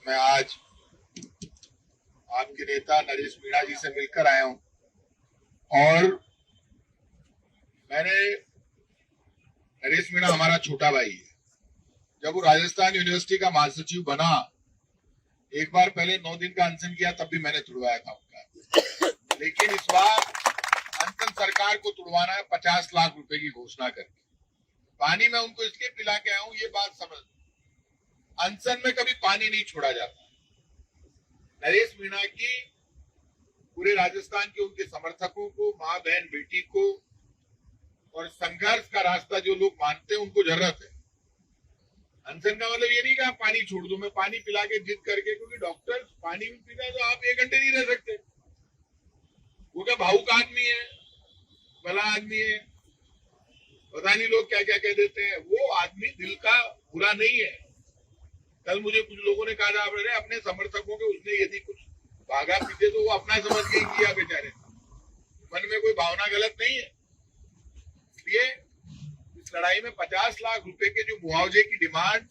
मैं आज आपके नेता नरेश मीणा जी से मिलकर आया हूं और नरेश मीणा हमारा छोटा भाई है। जब वो राजस्थान यूनिवर्सिटी का महासचिव बना, एक बार पहले 9 दिन का अनशन किया, तब भी मैंने तुड़वाया था उनका। लेकिन इस बार अनशन सरकार को तुड़वाना है 50 लाख रुपए की घोषणा करके। पानी मैं उनको इसलिए पिला के आया हूं, ये बात समझ, अनशन में कभी पानी नहीं छोड़ा जाता। नरेश मीणा की पूरे राजस्थान के उनके समर्थकों को, माँ बहन बेटी को और संघर्ष का रास्ता जो लोग मानते हैं उनको जरूरत है। अनशन का मतलब ये नहीं कि आप पानी छोड़ दो, मैं पानी पिला के जिद करके, क्योंकि डॉक्टर पानी भी पीना तो आप 1 घंटे नहीं रह सकते। वो क्या भावुक आदमी है, भला आदमी है, पता नहीं लोग क्या क्या कह देते हैं। वो आदमी दिल का बुरा नहीं है। कल मुझे कुछ लोगों ने कहा अपने समर्थकों के उसने यदि कुछ भागा पीछे तो वो अपना समझ के ही किया, बेचारे मन में कोई भावना गलत नहीं है। इसलिए इस लड़ाई में 50 लाख रुपए के जो मुआवजे की डिमांड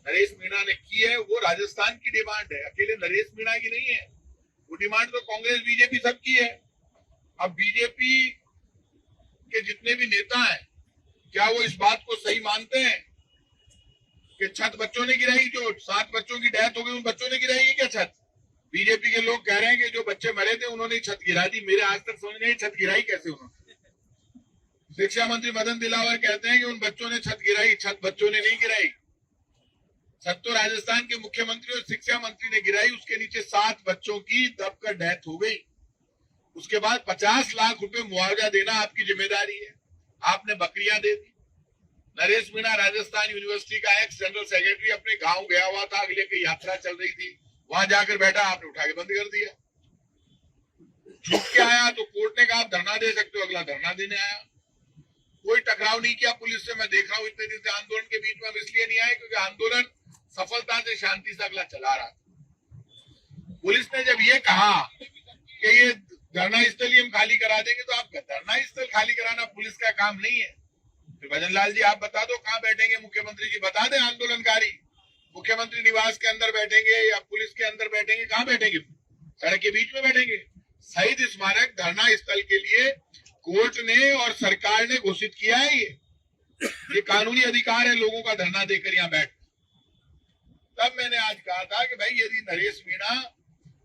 नरेश मीणा ने की है, वो राजस्थान की डिमांड है, अकेले नरेश मीणा की नहीं है। वो डिमांड तो कांग्रेस बीजेपी सबकी है। अब बीजेपी के जितने भी नेता हैं, क्या वो इस बात को सही मानते हैं कि छत बच्चों ने गिराई? जो 7 बच्चों की डेथ हो गई, उन बच्चों ने गिराई है क्या छत? बीजेपी के लोग कह रहे हैं कि जो बच्चे मरे थे उन्होंने छत गिरा दी। मेरे आज तक समझ नहीं छत गिराई कैसे उन्होंने। शिक्षा मंत्री मदन दिलावर कहते हैं कि उन बच्चों ने छत गिराई। छत बच्चों ने नहीं गिराई, छत तो राजस्थान के मुख्यमंत्री और शिक्षा मंत्री ने गिराई। उसके नीचे 7 बच्चों की दबकर डेथ हो गई। उसके बाद 50 लाख रुपए मुआवजा देना आपकी जिम्मेदारी है, आपने बकरियां दे दी। नरेश मीणा राजस्थान यूनिवर्सिटी का एक्स जनरल सेक्रेटरी अपने गांव गया हुआ था, अगले की यात्रा चल रही थी, वहां जाकर बैठा, आपने उठा के बंद कर दिया। छूट के आया तो कोर्ट ने कहा आप धरना दे सकते हो, अगला धरना देने आया। कोई टकराव नहीं किया पुलिस से। मैं देख रहा हूं इतने दिन से आंदोलन के बीच में हम इसलिए नहीं आए क्योंकि आंदोलन सफलता से शांति से अगला चला रहा था। पुलिस ने जब ये कहा कि ये धरना स्थल ही हम खाली करा देंगे, तो आप धरना स्थल खाली कराना पुलिस का काम नहीं है। फिर भजन लाल जी आप बता दो कहाँ बैठेंगे मुख्यमंत्री जी? बता दें आंदोलनकारी मुख्यमंत्री निवास के अंदर बैठेंगे या पुलिस के अंदर बैठेंगे? कहाँ बैठेंगे? सड़क के बीच में बैठेंगे। शहीद स्मारक धरना स्थल के लिए कोर्ट ने और सरकार ने घोषित किया है। ये कानूनी अधिकार है लोगों का धरना देकर यहाँ बैठ। तब मैंने आज कहा था कि भाई यदि नरेश मीणा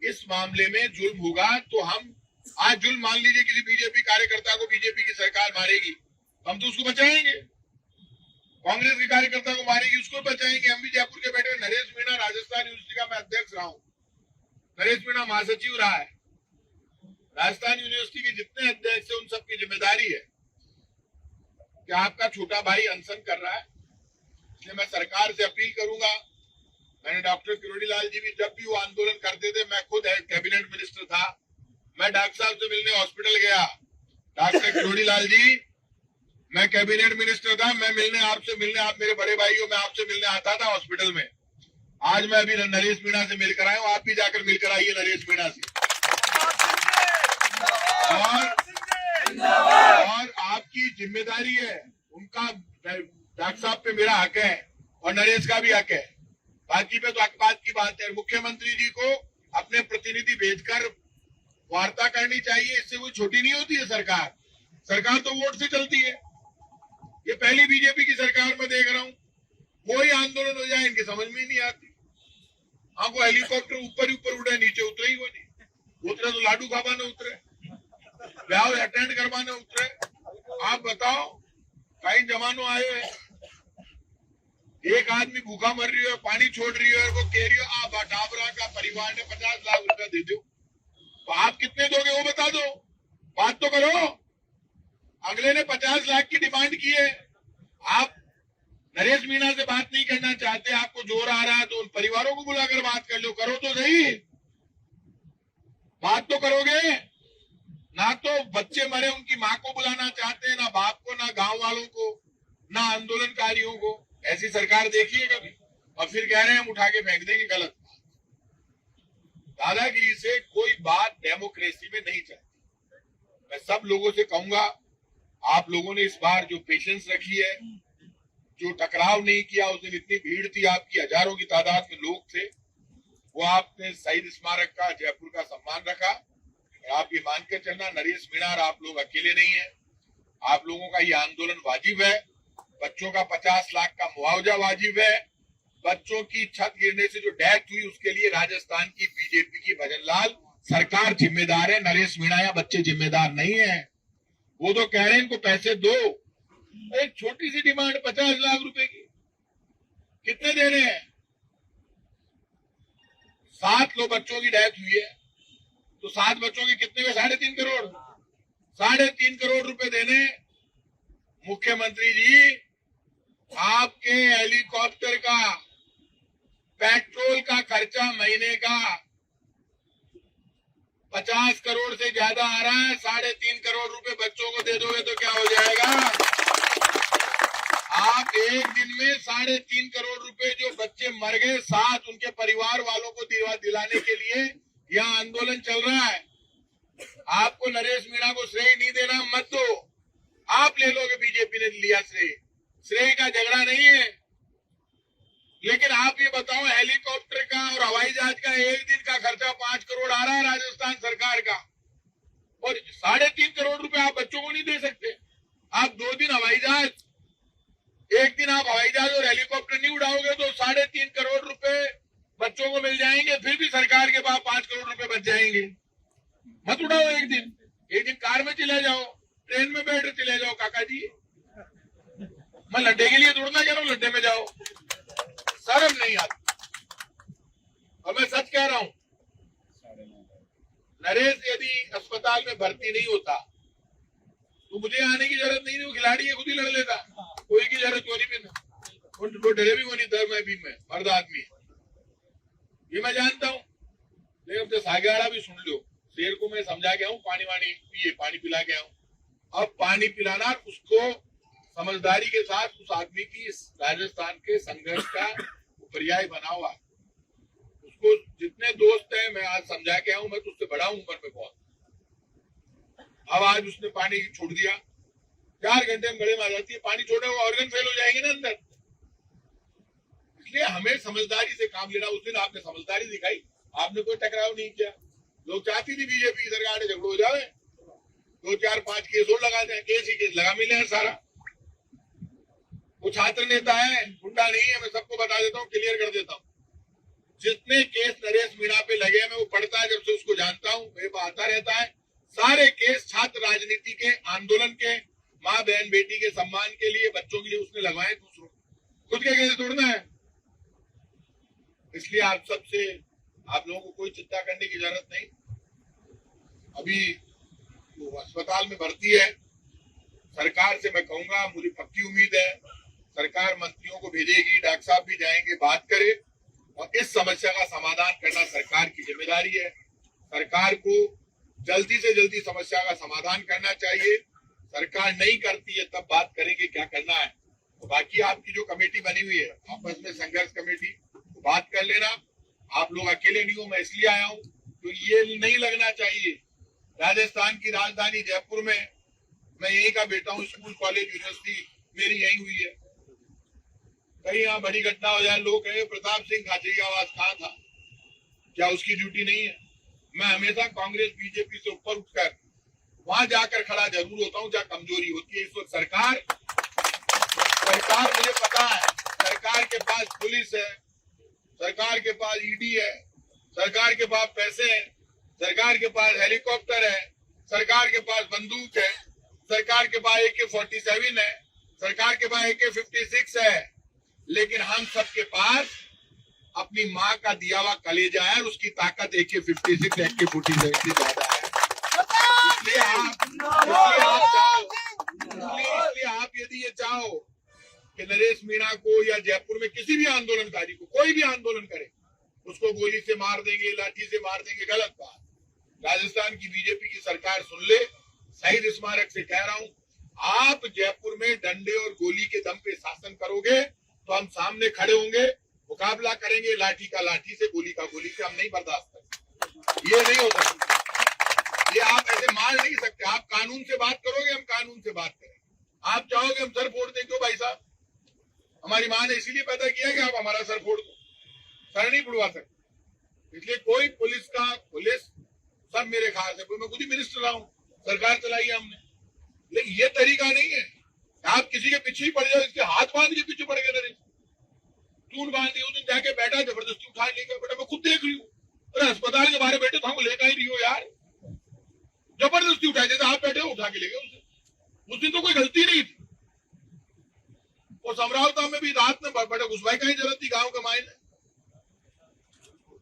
इस मामले में जुल्म होगा तो हम आज जुल्म मान लीजिए किसी बीजेपी कार्यकर्ता को बीजेपी की सरकार मारेगी, हम तो उसको बचाएंगे। कांग्रेस के कार्यकर्ता को मारेगी, उसको बचाएंगे। हम भी जयपुर के बैठे। नरेश मीणा राजस्थान यूनिवर्सिटी का मैं अध्यक्ष रहा हूँ, नरेश मीणा महासचिव रहा है। राजस्थान यूनिवर्सिटी के जितने अध्यक्ष है उन सबकी जिम्मेदारी है कि आपका छोटा भाई अनशन कर रहा है, इसलिए मैं सरकार से अपील करूंगा। मैंने डॉक्टर किरोड़ी लाल जी भी, जब भी वो आंदोलन करते थे, मैं खुद कैबिनेट मिनिस्टर था, मैं डॉक्टर साहब से मिलने हॉस्पिटल गया। डॉक्टर किरोड़ी लाल जी, मैं कैबिनेट मिनिस्टर था, मैं मिलने आपसे मिलने, आप मेरे बड़े भाई हो, मैं आपसे मिलने आता था हॉस्पिटल में। आज मैं अभी नरेश मीणा से मिलकर आया हूँ, आप भी जाकर मिलकर आइए नरेश मीणा से। और आपकी जिम्मेदारी है, उनका डॉक्टर साहब पे मेरा हक है और नरेश का भी हक है, बाकी पे तो अखबार की बात है। मुख्यमंत्री जी को अपने प्रतिनिधि भेजकर वार्ता करनी चाहिए, इससे वो छोटी नहीं होती है सरकार। सरकार तो वोट से चलती है। ये पहली बीजेपी की सरकार में देख रहा हूं, कोई आंदोलन हो जाए इनकी समझ में ही नहीं आती। हाँ, वो हेलीकॉप्टर ऊपर ही ऊपर उड़े, नीचे उतरे ही वो नहीं। उतरे तो लाडू खाबाने उतरे, ब्याह अटेंड करवाने उतरे। आप बताओ कई जमानों आए हैं, एक आदमी भूखा मर रही है, पानी छोड़ रही है, वो कह रही है आप डाबरा का परिवार ने 50 लाख रुपया दे दो, तो आप कितने दोगे वो बता दो, बात तो करो। अगले ने 50 लाख की डिमांड की है, आप नरेश मीणा से बात नहीं करना चाहते, आपको जोर आ रहा है तो उन परिवारों को बुलाकर बात कर लो, करो तो सही, बात तो करोगे ना। तो बच्चे मरे उनकी मां को बुलाना चाहते हैं, ना बाप को, ना गांव वालों को, ना आंदोलनकारियों को। ऐसी सरकार देखिए कभी, और फिर कह रहे हैं हम उठा के फेंक देंगे। गलत। दादागिरी से कोई बात डेमोक्रेसी में नहीं चलती। मैं सब लोगों से कहूंगा, आप लोगों ने इस बार जो पेशेंस रखी है, जो टकराव नहीं किया, उस दिन इतनी भीड़ थी आपकी, हजारों की तादाद में लोग थे, वो आपने शहीद स्मारक का, जयपुर का सम्मान रखा। और आप ये मान के चलना, नरेश मीणा और आप लोग अकेले नहीं है, आप लोगों का ये आंदोलन वाजिब है। बच्चों का 50 लाख का मुआवजा वाजिब है। बच्चों की छत गिरने से जो डेथ हुई उसके लिए राजस्थान की बीजेपी की भजनलाल सरकार जिम्मेदार है, नरेश मीणा या बच्चे जिम्मेदार नहीं है। वो तो कह रहे हैं इनको पैसे दो। एक छोटी सी डिमांड 50 लाख रुपए की, कितने देने हैं? 7 लोग बच्चों की डेथ हुई है, तो 7 बच्चों के कितने में 3.5 करोड़, 3.5 करोड़ रुपए देने। मुख्यमंत्री जी, आपके हेलीकॉप्टर का पेट्रोल का खर्चा महीने का 50 करोड़ से ज्यादा आ रहा है। 3.5 करोड़ रुपए बच्चों को दे दोगे तो क्या हो जाएगा? आप एक दिन में 3.5 करोड़ रुपए जो बच्चे मर गए 7, उनके परिवार वालों को दिलाने के लिए यहाँ आंदोलन चल रहा है। आपको नरेश मीणा को श्रेय नहीं देना, मत दो, आप ले लोगे। बीजेपी ने लिया श्रेय का झगड़ा नहीं है। लेकिन आप ये बताओ, हेलीकॉप्टर का और हवाई जहाज का एक दिन का खर्चा 5 करोड़ आ रहा है राजस्थान सरकार का, और 3.5 करोड़ रुपए आप बच्चों को नहीं दे सकते। आप 2 दिन हवाई जहाज, एक दिन आप हवाई जहाज और हेलीकॉप्टर नहीं उड़ाओगे तो 3.5 करोड़ रुपए बच्चों को मिल जाएंगे। फिर भी सरकार के पास 5 करोड़ रुपए बच जाएंगे। मत उड़ाओ एक दिन कार में चले जाओ, ट्रेन में बैठ चले जाओ। काका जी, मैं लड्डे के लिए दौड़ना कह रहा हूँ, लड्डे में जाओ, शर्म नहीं आती। और मैं सच कह रहा हूं, नरेश यदि अस्पताल में भर्ती नहीं होता तो मुझे आने की जरूरत नहीं थी। वो खिलाड़ी है, खुद ही लड़ लेता, कोई की जरूरत क्यों नहीं। वो डरे भी वो नहीं, डर मैं भी, मैं मर्द आदमी ये मैं जानता हूँ। लेकिन अब तो सागेवाड़ा भी सुन लो, शेर को मैं समझा गया हूँ, पानी वानी पिए, पानी पिला गया हूँ। अब पानी पिलाना उसको समझदारी के साथ, उस आदमी की इस राजस्थान के संघर्ष का पर्याय बना हुआ है। उसको जितने दोस्त हैं मैं आज समझा के आऊं, मैं तो उससे बड़ा हूं उम्र में बहुत। अब आज उसने पानी छोड़ दिया, 4 घंटे में गले में आ जाती है, पानी छोड़े वो ऑर्गन फेल हो जाएंगे ना अंदर। इसलिए हमें समझदारी से काम लेना। उस दिन आपने समझदारी दिखाई, आपने कोई टकराव नहीं किया। लोग चाहती थी बीजेपी की सरकार ने झगड़ा हो जाए, 2, 4, 5 केस और लगा दें, केस ही केस लगा मिले हैं सारा। वो छात्र नेता है, गुंडा नहीं है, मैं सबको बता देता हूँ, क्लियर कर देता हूँ। जितने केस नरेश मीणा पे लगे हैं, मैं वो पढ़ता है, जब से उसको जानता हूँ, मेरे पास आता रहता है। सारे केस छात्र राजनीति के, आंदोलन के, माँ बहन बेटी के सम्मान के लिए, बच्चों के लिए उसने लगवाए। दूसरों खुद के केस तोड़ना है। इसलिए आप सबसे, आप लोगों को कोई चिंता करने की जरूरत नहीं। अभी वो अस्पताल में भर्ती है। सरकार से मैं कहूंगा, मुझे पक्की उम्मीद है सरकार मंत्रियों को भेजेगी, डॉक्टर साहब भी जाएंगे, बात करे, और इस समस्या का समाधान करना सरकार की जिम्मेदारी है। सरकार को जल्दी से जल्दी समस्या का समाधान करना चाहिए। सरकार नहीं करती है तब बात करेंगे क्या करना है। तो बाकी आपकी जो कमेटी बनी हुई है, आपस में संघर्ष कमेटी, तो बात कर लेना। आप लोग अकेले नहीं हो, मैं इसलिए आया हूँ तो ये नहीं लगना चाहिए। राजस्थान की राजधानी जयपुर में मैं यहीं का बेटा हूँ, स्कूल कॉलेज यूनिवर्सिटी मेरी यही हुई है। कहीं यहाँ बड़ी घटना हो जाए, लोग कहे प्रताप सिंह खाचरी का आवाज कहाँ था, क्या उसकी ड्यूटी नहीं है? मैं हमेशा कांग्रेस बीजेपी से ऊपर उठकर वहां जाकर खड़ा जरूर होता हूँ जहाँ कमजोरी होती है। इस वक्त सरकार मुझे पता है, सरकार के पास पुलिस है, सरकार के पास ईडी है, सरकार के पास पैसे हैं, सरकार के पास हेलीकॉप्टर है, सरकार के पास बंदूक है, सरकार के पास AK-47 है, सरकार के पास AK-56 है। लेकिन हम सबके पास अपनी माँ का दिया हुआ कलेजा है, और उसकी ताकत AK-56 AK-47 से ज्यादा है। इसलिए आप यदि ये चाहो कि नरेश मीणा को या जयपुर में किसी भी आंदोलनकारी को, कोई भी आंदोलन करे, उसको गोली से मार देंगे, लाठी से मार देंगे, गलत बात। राजस्थान की बीजेपी की सरकार सुन ले। शहीद स्मारक से कह रहा हूं, आप जयपुर में डंडे और गोली के दम पे शासन करोगे तो हम सामने खड़े होंगे, मुकाबला करेंगे, लाठी का लाठी से, गोली का गोली से। हम नहीं बर्दाश्त करेंगे, ये नहीं हो सकता, ये आप ऐसे मार नहीं सकते। आप कानून से बात करोगे, हम कानून से बात करेंगे। आप चाहोगे हम सर फोड़ दें, क्यों भाई साहब? हमारी माँ ने इसीलिए पैदा किया कि आप हमारा सर फोड़ दो, सर नहीं फुड़वा सकते। इसलिए कोई पुलिस सब मेरे ख्याल से, मैं खुद ही मिनिस्टर रहा हूं, सरकार चलाई है हमने, लेकिन ये तरीका नहीं है। आप किसी के पीछे ही पड़ जाओ, इसके हाथ बांध के पीछे पड़ गए नरेश, टून बांध दी, उस दिन जाके बैठा, जबरदस्ती उठा लेकर बेटा, मैं खुद देख रही हूँ, अरे अस्पताल के बाहर बैठे तो हमको लेकर ही रही हो यार, जबरदस्ती उठाए, जैसे आप बैठे उठा के ले गए उसे। उस दिन तो कोई गलती नहीं थी। और समरावता में भी रात में बड़े घुसवाई का ही जरूरत थी गांव के मायने।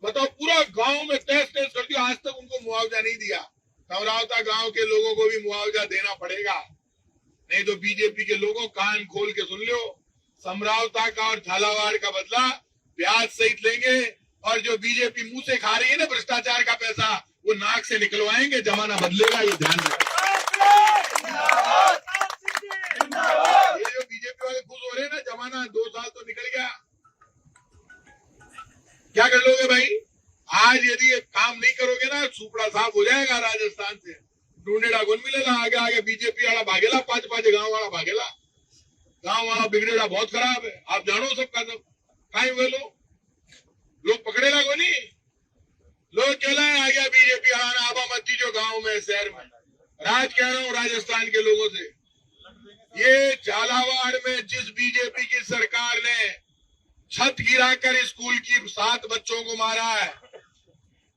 बताओ, पूरा गांव में तहस तहस कर दिया, आज तक उनको मुआवजा नहीं दिया। समरावता गांव के लोगों को भी मुआवजा देना पड़ेगा, नहीं तो बीजेपी के लोगों कान खोल के सुन लो, समरावता का और झालावाड़ का बदला ब्याज सहित लेंगे, और जो बीजेपी मुंह से खा रही है ना भ्रष्टाचार का पैसा, वो नाक से निकलवाएंगे। जमाना बदलेगा, ये ध्यान रखना। ये जो बीजेपी वाले खुश हो रहे हैं ना, जमाना 2 साल तो निकल गया, क्या कर लोगे भाई? आज यदि ये काम नहीं करोगे ना, सुपड़ा साफ हो जाएगा राजस्थान से, ढूंढेड़ा गुण मिलेगा। आगे आगे बीजेपी वाला भागेला, 5 गांव वाला भागेला, गांव वाला बिगड़ेला बहुत खराब है, आप जानो सबका सब। कहीं हुए लोग पकड़ेला को नहीं, लोग कहला आ गया बीजेपी हराना, आबा मत जो गांव में शहर में। राज कह रहा हूं राजस्थान के लोगों से, ये झालावाड़ में जिस बीजेपी की सरकार ने छत गिराकर स्कूल की 7 बच्चों को मारा है,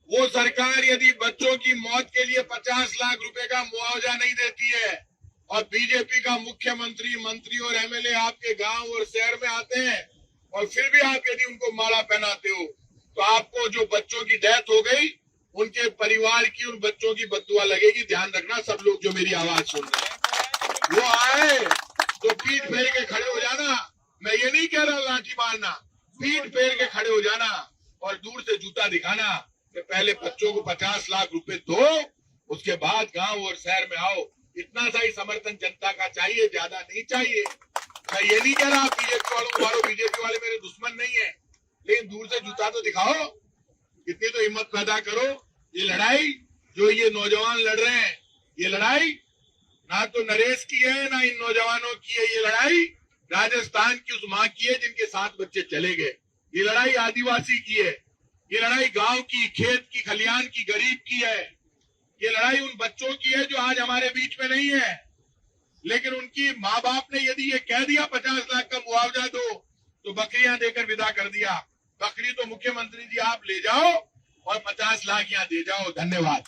वो सरकार यदि बच्चों की मौत के लिए 50 लाख रुपए का मुआवजा नहीं देती है, और बीजेपी का मुख्यमंत्री, मंत्री और एमएलए आपके गांव और शहर में आते हैं, और फिर भी आप यदि उनको माला पहनाते हो, तो आपको जो बच्चों की डेथ हो गई, उनके परिवार की, उन बच्चों की बद्दुआ लगेगी। ध्यान रखना सब लोग जो मेरी आवाज सुन रहे हैं, वो आए तो पीठ फेर के खड़े हो जाना। मैं ये नहीं कह रहा लाठी मारना, पीठ फेर के खड़े हो जाना और दूर से जूता दिखाना कि पहले बच्चों को 50 लाख रुपए दो, उसके बाद गांव और शहर में आओ। इतना सा ही समर्थन जनता का चाहिए, ज्यादा नहीं चाहिए। मैं ये नहीं कह रहा बीजेपी वालों को मारो, बीजेपी वाले मेरे दुश्मन नहीं है, लेकिन दूर से जूता तो दिखाओ, इतनी तो हिम्मत पैदा करो। ये लड़ाई जो ये नौजवान लड़ रहे हैं, ये लड़ाई ना तो नरेश की है, ना इन नौजवानों की है, ये लड़ाई राजस्थान की उस मां की है जिनके 7 बच्चे चले गए। ये लड़ाई आदिवासी की है, ये लड़ाई गांव की, खेत की, खलियान की, गरीब की है। ये लड़ाई उन बच्चों की है जो आज हमारे बीच में नहीं है, लेकिन उनकी माँ बाप ने यदि ये कह दिया 50 लाख का मुआवजा दो, तो बकरियां देकर विदा कर दिया। बकरी तो मुख्यमंत्री जी आप ले जाओ और 50 लाख यहाँ दे जाओ। धन्यवाद।